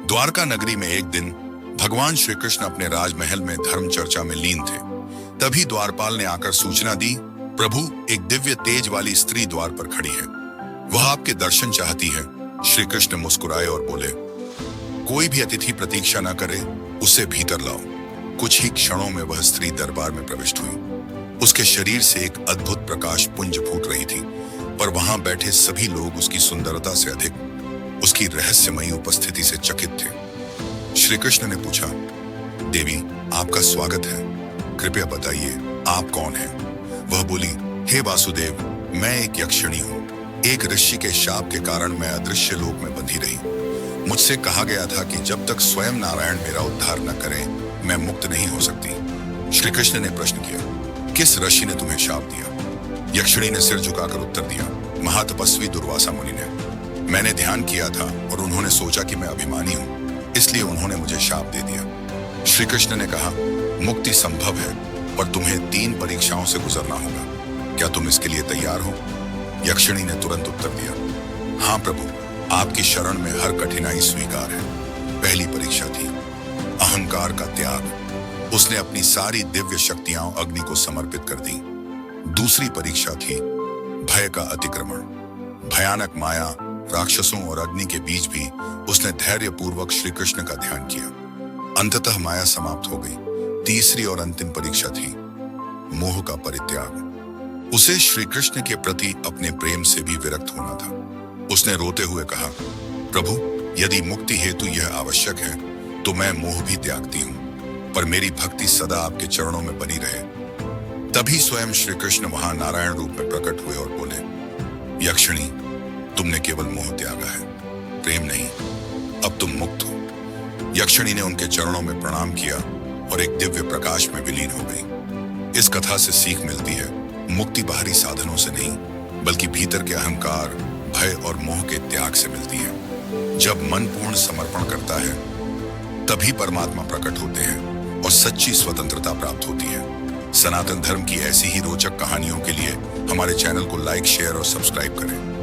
द्वारका नगरी में एक दिन भगवान श्री कृष्ण अपने राजमहल में धर्म चर्चा में लीन थे। तभी द्वारपाल ने आकर सूचना दी, प्रभु, एक दिव्य तेज वाली स्त्री द्वार पर खड़ी है, वह आपके दर्शन चाहती है। श्री कृष्ण मुस्कुराए और बोले, कोई भी अतिथि प्रतीक्षा न करे, उसे भीतर लाओ। कुछ ही क्षणों में वह स्त्री दरबार में प्रविष्ट हुई। उसके शरीर से एक अद्भुत प्रकाश पुंज फूट रही थी, पर वहां बैठे सभी लोग उसकी सुंदरता से अधिक उसकी रहस्यमयी उपस्थिति से चकित थे। श्री कृष्ण ने पूछा, देवी, आपका स्वागत है, कृपया बताइए आप कौन हैं? वह बोली, हे वासुदेव, मैं एक यक्षिणी हूँ। एक ऋषि के शाप के कारण मैं अदृश्य लोक में बंधी रही। मुझसे कहा गया था कि जब तक स्वयं नारायण मेरा उद्धार न करें, मैं मुक्त नहीं हो सकती। श्री कृष्ण ने प्रश्न किया, किस ऋषि ने तुम्हें शाप दिया? यक्षिणी ने सिर झुकाकर उत्तर दिया, महातपस्वी दुर्वासा मुनि ने। मैंने ध्यान किया था और उन्होंने सोचा कि मैं अभिमानी हूँ, इसलिए उन्होंने मुझे शाप दे दिया। श्री कृष्ण ने कहा, मुक्ति संभव है, पर तुम्हें 3 परीक्षाओं से गुजरना होगा। क्या तुम इसके लिए तैयार हो? यक्षिणी ने तुरंत उत्तर दिया, हाँ प्रभु, आपकी शरण में हर कठिनाई स्वीकार है। पहली परीक्षा थी अहंकार का त्याग। उसने अपनी सारी दिव्य शक्तियां अग्नि को समर्पित कर दी। दूसरी परीक्षा थी भय का अतिक्रमण। भयानक माया, राक्षसों और अग्नि के बीच भी उसने धैर्य पूर्वक श्री कृष्ण का ध्यान किया। अंततः माया समाप्त हो गई। तीसरी और अंतिम परीक्षा थी मोह का परित्याग। उसे श्री कृष्ण के प्रति अपने प्रेम से भी विरक्त होना था। उसने रोते हुए कहा, प्रभु, यदि मुक्ति हेतु यह आवश्यक है तो मैं मोह भी त्यागती हूँ, पर मेरी भक्ति सदा आपके चरणों में बनी रहे। तभी स्वयं श्री कृष्ण वहां नारायण रूप में प्रकट हुए और बोले, यक्षिणी, तुमने केवल मोह त्यागा है, प्रेम नहीं। अब तुम मुक्त हो। यक्षिणी ने उनके चरणों में प्रणाम किया और एक दिव्य प्रकाश में विलीन हो गई। इस कथा से सीख मिलती है, मुक्ति बाहरी साधनों से नहीं, बल्कि भीतर के अहंकार, भय और मोह के त्याग से मिलती है। जब मन पूर्ण समर्पण करता है, तभी परमात्मा प्रकट होते हैं और सच्ची स्वतंत्रता प्राप्त होती है। सनातन धर्म की ऐसी ही रोचक कहानियों के लिए हमारे चैनल को लाइक, शेयर और सब्सक्राइब करें।